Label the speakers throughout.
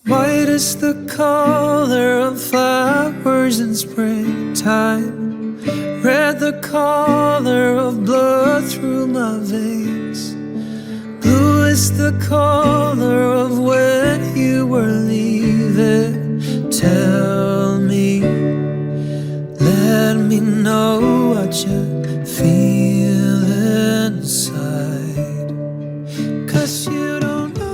Speaker 1: White is the color of flowers in springtime, red the color of blood through my veins, blue is the color of when you were leaving. Tell me, let me know what you feel inside, 'cause you don't know.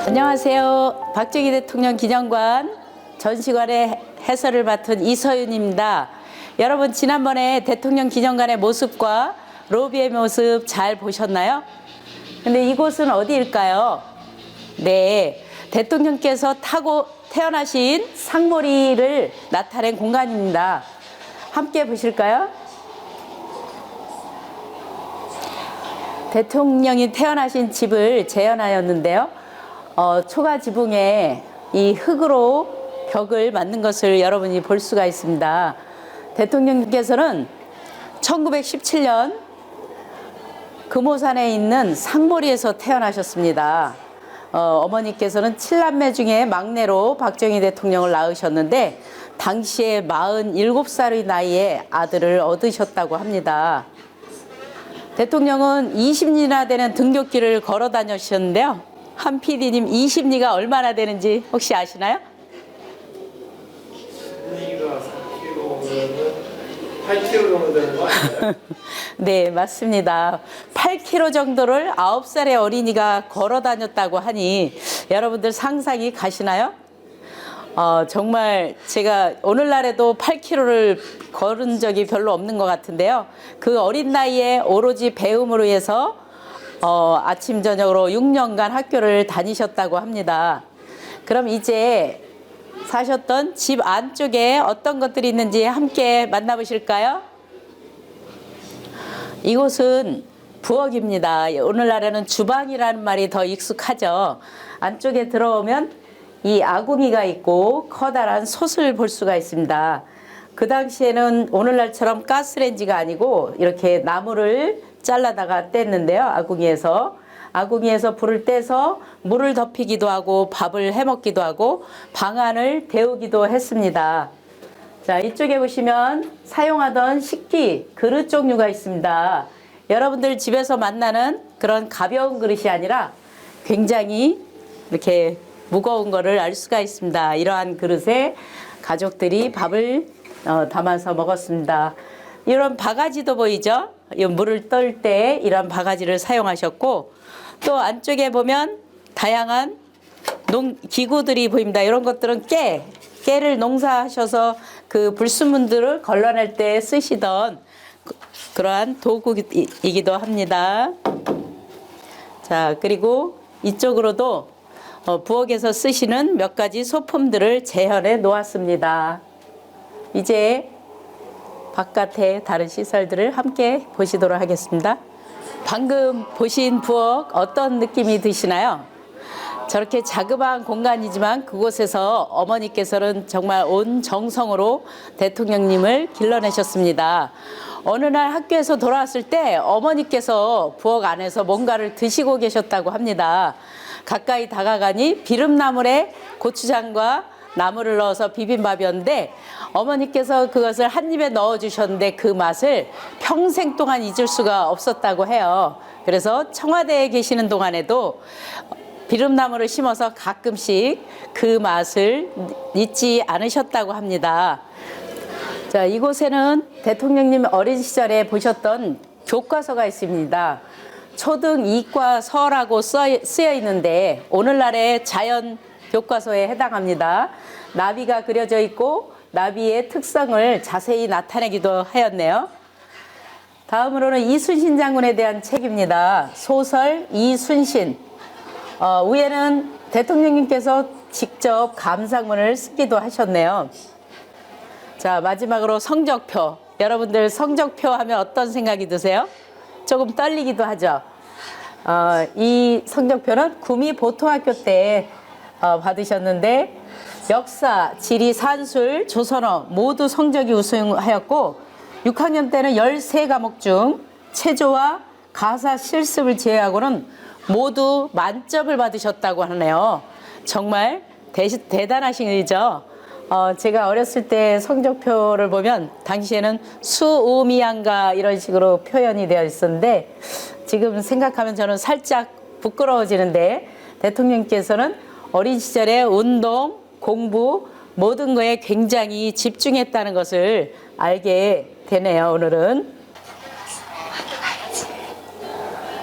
Speaker 2: 안녕하세요. 박정희 대통령 기념관 전시관의 해설을 맡은 이서윤입니다. 여러분, 지난번에 대통령 기념관의 모습과 로비의 모습 잘 보셨나요? 근데 이곳은 어디일까요? 네, 대통령께서 타고 태어나신 상모리를 나타낸 공간입니다. 함께 보실까요? 대통령이 태어나신 집을 재현하였는데요. 초가 지붕에 이 흙으로 벽을 만든 것을 여러분이 볼 수가 있습니다. 대통령께서는 1917년 금오산에 있는 상모리에서 태어나셨습니다. 어머니께서는 7남매 중에 막내로 박정희 대통령을 낳으셨는데 당시에 47살의 나이에 아들을 얻으셨다고 합니다. 대통령은 20리나 되는 등굣길을 걸어 다니셨는데요. 한 PD님 20리가 얼마나 되는지 혹시 아시나요?
Speaker 3: 20리가 4km면 8km 정도 되는 거 아닌가요?
Speaker 2: 네, 맞습니다. 8km 정도를 9살의 어린이가 걸어 다녔다고 하니 여러분들 상상이 가시나요? 정말 제가 오늘날에도 8km를 걸은 적이 별로 없는 것 같은데요. 그 어린 나이에 오로지 배움으로 해서 아침 저녁으로 6년간 학교를 다니셨다고 합니다. 그럼 이제 사셨던 집 안쪽에 어떤 것들이 있는지 함께 만나보실까요? 이곳은 부엌입니다. 오늘날에는 주방이라는 말이 더 익숙하죠. 안쪽에 들어오면 이 아궁이가 있고 커다란 솥을 볼 수가 있습니다. 그 당시에는 오늘날처럼 가스레인지가 아니고 이렇게 나무를 잘라다가 뗐는데요. 아궁이에서 불을 떼서 물을 덮이기도 하고 밥을 해먹기도 하고 방안을 데우기도 했습니다. 자, 이쪽에 보시면 사용하던 식기, 그릇 종류가 있습니다. 여러분들 집에서 만나는 그런 가벼운 그릇이 아니라 굉장히 이렇게 무거운 거를 알 수가 있습니다. 이러한 그릇에 가족들이 밥을 담아서 먹었습니다. 이런 바가지도 보이죠? 이 물을 떨 때 이런 바가지를 사용하셨고, 또 안쪽에 보면 다양한 기구들이 보입니다. 이런 것들은 깨를 농사하셔서 그 불순물들을 걸러낼 때 쓰시던 그러한 도구이기도 합니다. 자, 그리고 이쪽으로도 부엌에서 쓰시는 몇 가지 소품들을 재현해 놓았습니다. 이제 바깥의 다른 시설들을 함께 보시도록 하겠습니다. 방금 보신 부엌 어떤 느낌이 드시나요? 저렇게 자그마한 공간이지만 그곳에서 어머니께서는 정말 온 정성으로 대통령님을 길러내셨습니다. 어느 날 학교에서 돌아왔을 때 어머니께서 부엌 안에서 뭔가를 드시고 계셨다고 합니다. 가까이 다가가니 비름나물에 고추장과 나물을 넣어서 비빔밥이었는데 어머니께서 그것을 한 입에 넣어주셨는데 그 맛을 평생 동안 잊을 수가 없었다고 해요. 그래서 청와대에 계시는 동안에도 비름나물을 심어서 가끔씩 그 맛을 잊지 않으셨다고 합니다. 자, 이곳에는 대통령님 어린 시절에 보셨던 교과서가 있습니다. 초등 이과서라고 쓰여 있는데 오늘날의 자연 교과서에 해당합니다. 나비가 그려져 있고 나비의 특성을 자세히 나타내기도 하였네요. 다음으로는 이순신 장군에 대한 책입니다. 소설 이순신. 위에는 대통령님께서 직접 감상문을 쓰기도 하셨네요. 자, 마지막으로 성적표. 여러분들 성적표 하면 어떤 생각이 드세요? 조금 떨리기도 하죠. 이 성적표는 구미 보통학교 때 받으셨는데 역사, 지리, 산술, 조선어 모두 성적이 우수하였고 6학년 때는 13과목 중 체조와 가사 실습을 제외하고는 모두 만점을 받으셨다고 하네요. 정말 대단하시죠? 제가 어렸을 때 성적표를 보면 당시에는 수우미양가 이런 식으로 표현이 되어 있었는데 지금 생각하면 저는 살짝 부끄러워지는데 대통령께서는 어린 시절에 운동, 공부 모든 거에 굉장히 집중했다는 것을 알게 되네요. 오늘은.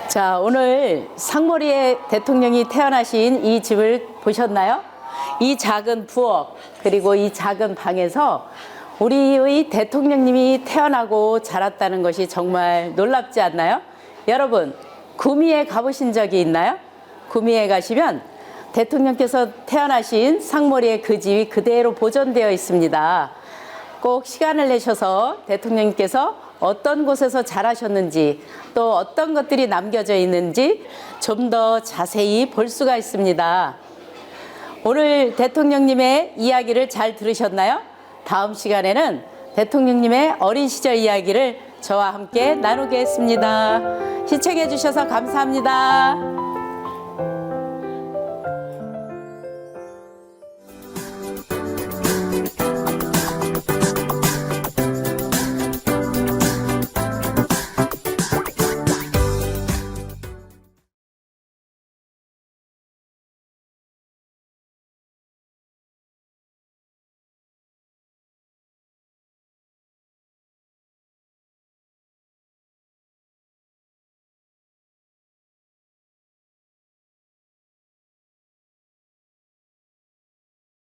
Speaker 2: 자, 오늘 상머리에 대통령이 태어나신 이 집을 보셨나요? 이 작은 부엌 그리고 이 작은 방에서 우리의 대통령님이 태어나고 자랐다는 것이 정말 놀랍지 않나요? 여러분, 구미에 가보신 적이 있나요? 구미에 가시면 대통령께서 태어나신 상머리의 그 집이 그대로 보존되어 있습니다. 꼭 시간을 내셔서 대통령께서 어떤 곳에서 자라셨는지 또 어떤 것들이 남겨져 있는지 좀 더 자세히 볼 수가 있습니다. 오늘 대통령님의 이야기를 잘 들으셨나요? 다음 시간에는 대통령님의 어린 시절 이야기를 저와 함께 나누겠습니다. 시청해 주셔서 감사합니다.